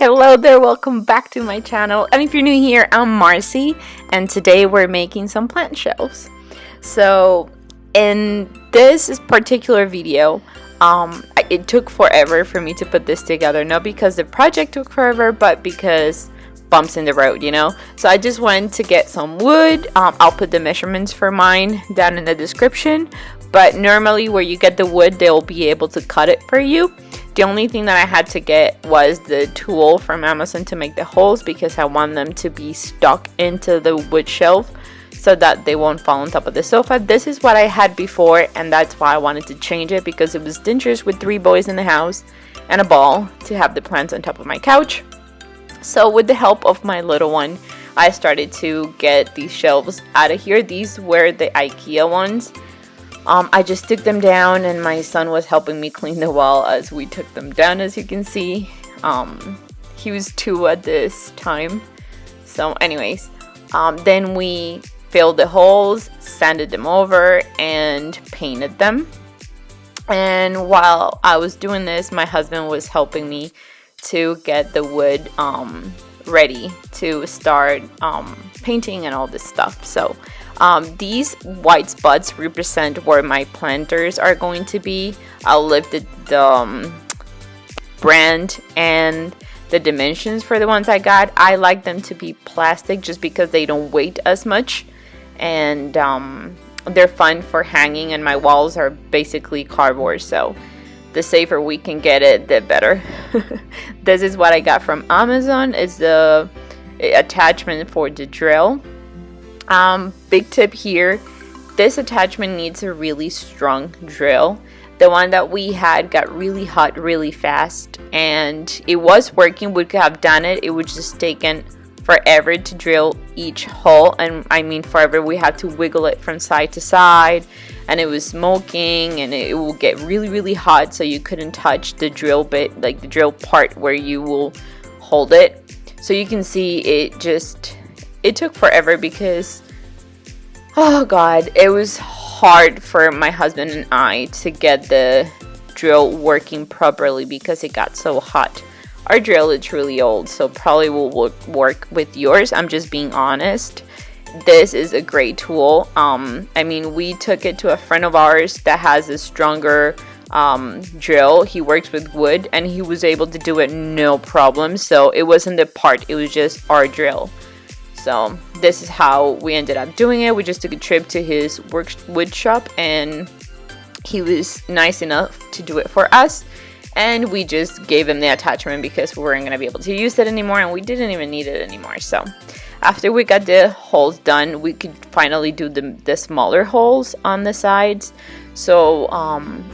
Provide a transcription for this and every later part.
Hello there, welcome back to my channel. And if you're new here, I'm Marcy, and today we're making some plant shelves. So in this particular video, it took forever for me to put this together. Not because the project took forever, but because bumps in the road, you know. So I just wanted to get some wood. I'll put the measurements for mine down in the description, but normally where you get the wood, they'll be able to cut it for you. The only thing that I had to get was the tool from Amazon to make the holes, because I want them to be stuck into the wood shelf so that they won't fall on top of the sofa. This is what I had before, and that's why I wanted to change it, because it was dangerous with 3 boys in the house and a ball to have the plants on top of my couch. So with the help of my little one, I started to get these shelves out of here. These were the IKEA ones. I just took them down, and my son was helping me clean the wall as we took them down, as you can see. He was 2 at this time. So anyways, then we filled the holes, sanded them over, and painted them. And while I was doing this, my husband was helping me to get the wood ready to start painting and all this stuff. So these white spots represent where my planters are going to be. I'll leave the brand and the dimensions for the ones I got. I like them to be plastic just because they don't weigh as much, and they're fun for hanging, and my walls are basically cardboard, so the safer we can get it, the better. This is what I got from Amazon. It's the attachment for the drill. Big tip here, this attachment needs a really strong drill. The one that we had got really hot really fast, and it was working. We could have done it. It would just taken forever to drill each hole, and I mean forever. We had to wiggle it from side to side, and it was smoking, and it will get really hot, so you couldn't touch the drill bit, like the drill part where you will hold it. So you can see it took forever because, oh god, it was hard for my husband and I to get the drill working properly because it got so hot. Our drill is really old, so probably will work with yours. I'm just being honest. This is a great tool. I mean, we took it to a friend of ours that has a stronger drill. He works with wood, and he was able to do it no problem. So it wasn't the part, it was just our drill. So this is how we ended up doing it. We just took a trip to his wood shop, and he was nice enough to do it for us. And we just gave him the attachment because we weren't going to be able to use it anymore, and we didn't even need it anymore. So after we got the holes done, we could finally do the smaller holes on the sides. So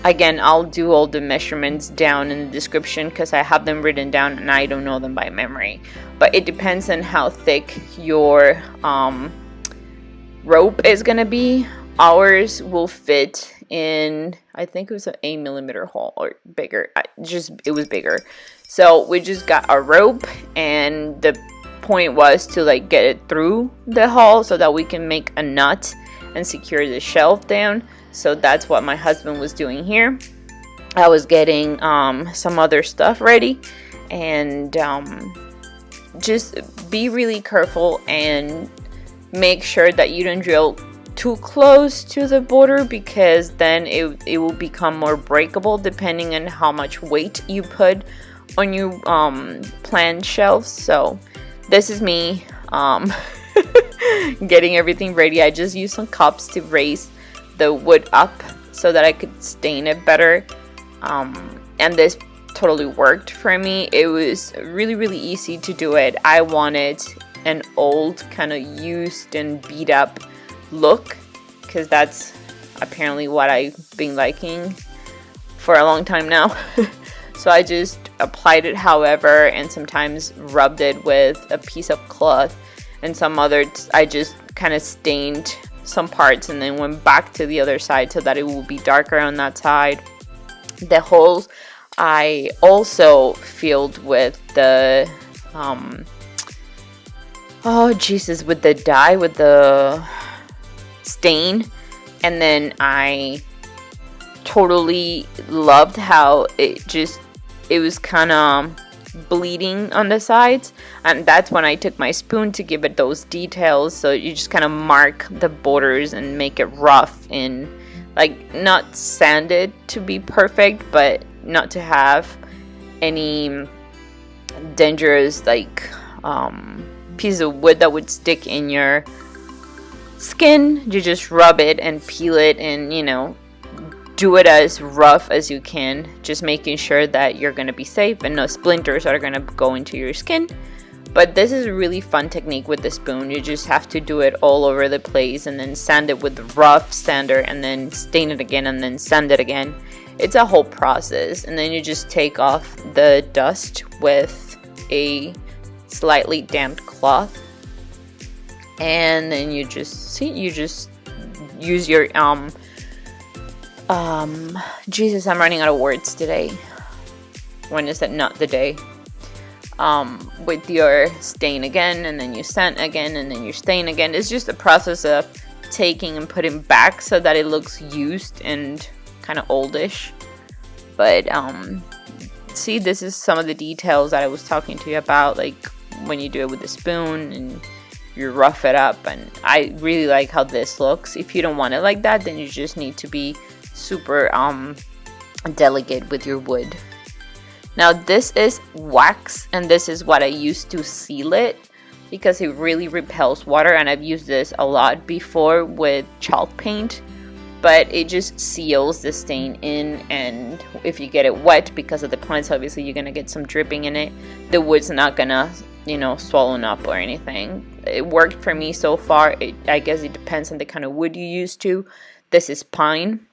again, I'll do all the measurements down in the description because I have them written down and I don't know them by memory. But it depends on how thick your rope is going to be. Ours will fit in, I think it was an 8mm hole or bigger. It was bigger. So we just got a rope, and the point was to like get it through the hole so that we can make a nut and secure the shelf down. So that's what my husband was doing here. I was getting some other stuff ready, and just be really careful and make sure that you don't drill too close to the border, because then it will become more breakable depending on how much weight you put on your plant shelves. So this is me getting everything ready. I just used some cups to raise the wood up so that I could stain it better, and this totally worked for me. It was really easy to do it. I wanted an old, kind of used and beat up look, because that's apparently what I've been liking for a long time now. So I just applied it however, and sometimes rubbed it with a piece of cloth, and some others I just kind of stained some parts and then went back to the other side so that it will be darker on that side. The holes I also filled with the with the dye, with the stain, and then I totally loved how it was kind of bleeding on the sides, and that's when I took my spoon to give it those details. So you just kind of mark the borders and make it rough and like not sanded to be perfect, but not to have any dangerous like piece of wood that would stick in your skin. You just rub it and peel it, and you know, do it as rough as you can, just making sure that you're going to be safe and no splinters are going to go into your skin. But this is a really fun technique with the spoon. You just have to do it all over the place and then sand it with the rough sander and then stain it again and then sand it again. It's a whole process, and then you just take off the dust with a slightly damp cloth, and then you just use your Jesus, I'm running out of words today. When is it not the day? With your stain again, and then you sand again, and then you stain again. It's just a process of taking and putting back so that it looks used and kind of oldish. But see, this is some of the details that I was talking to you about, like when you do it with a spoon and you rough it up. And I really like how this looks. If you don't want it like that, then you just need to be super delicate with your wood. Now this is wax, and this is what I use to seal it because it really repels water, and I've used this a lot before with chalk paint, but it just seals the stain in, and if you get it wet because of the plants, obviously you're gonna get some dripping in it. The wood's not gonna, you know, swollen up or anything. It worked for me so far. I guess it depends on the kind of wood you use to. This is pine,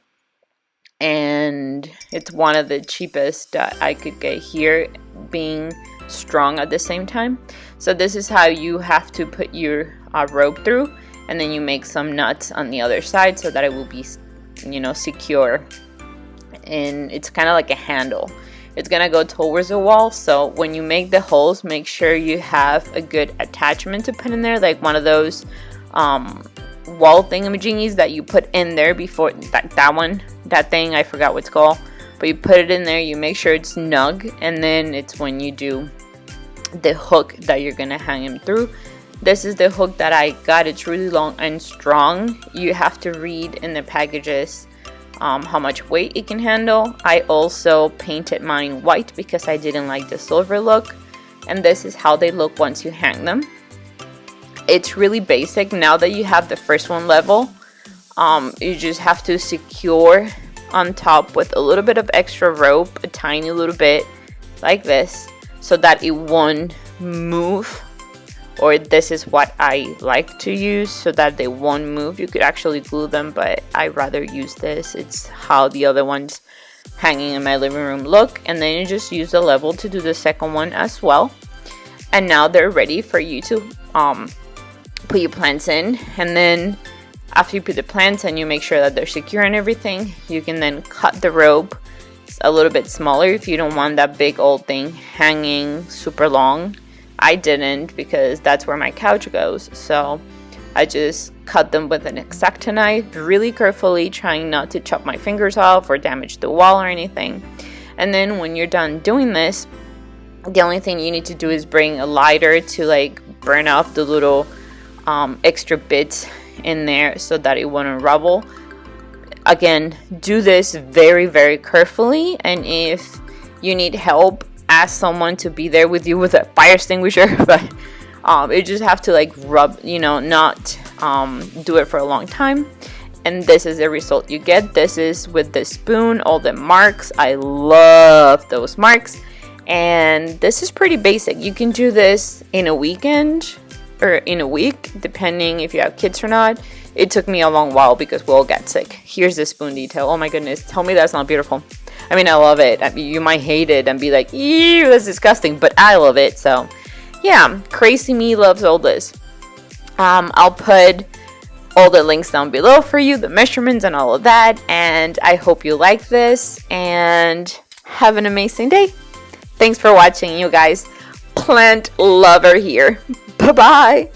and it's one of the cheapest that I could get here, being strong at the same time. So this is how you have to put your rope through, and then you make some nuts on the other side so that it will be, you know, secure. And it's kind of like a handle. It's gonna go towards the wall, so when you make the holes, make sure you have a good attachment to put in there, like one of those wall thingamajiggies that you put in there before that thing, I forgot what it's called, but you put it in there, you make sure it's snug, and then it's when you do the hook that you're gonna hang him through. This is the hook that I got. It's really long and strong. You have to read in the packages how much weight it can handle. I also painted mine white because I didn't like the silver look, and this is how they look once you hang them. It's really basic. Now that you have the first one level, you just have to secure on top with a little bit of extra rope, a tiny little bit like this, so that it won't move. Or this is what I like to use so that they won't move. You could actually glue them, but I rather use this. It's how the other ones hanging in my living room look. And then you just use the level to do the second one as well. And now they're ready for you to put your plants in. And then after you put the plants in, you make sure that they're secure and everything. You can then cut the rope. It's a little bit smaller if you don't want that big old thing hanging super long. I didn't, because that's where my couch goes, so I just cut them with an X-Acto knife really carefully, trying not to chop my fingers off or damage the wall or anything. And then when you're done doing this, the only thing you need to do is bring a lighter to like burn off the little extra bits in there so that it won't unravel. Again, do this very, very carefully, and if you need help, ask someone to be there with you with a fire extinguisher. But you just have to like rub, you know, not do it for a long time. And this is the result you get. This is with the spoon, all the marks. I love those marks. And this is pretty basic. You can do this in a weekend or in a week, depending if you have kids or not. It took me a long while because we all got sick. Here's the spoon detail. Oh my goodness, tell me that's not beautiful. I mean, I love it. I mean, you might hate it and be like, ew, that's disgusting, but I love it. So yeah, crazy me loves all this. I'll put all the links down below for you, the measurements and all of that. And I hope you like this and have an amazing day. Thanks for watching, you guys. Plant lover here. Bye-bye.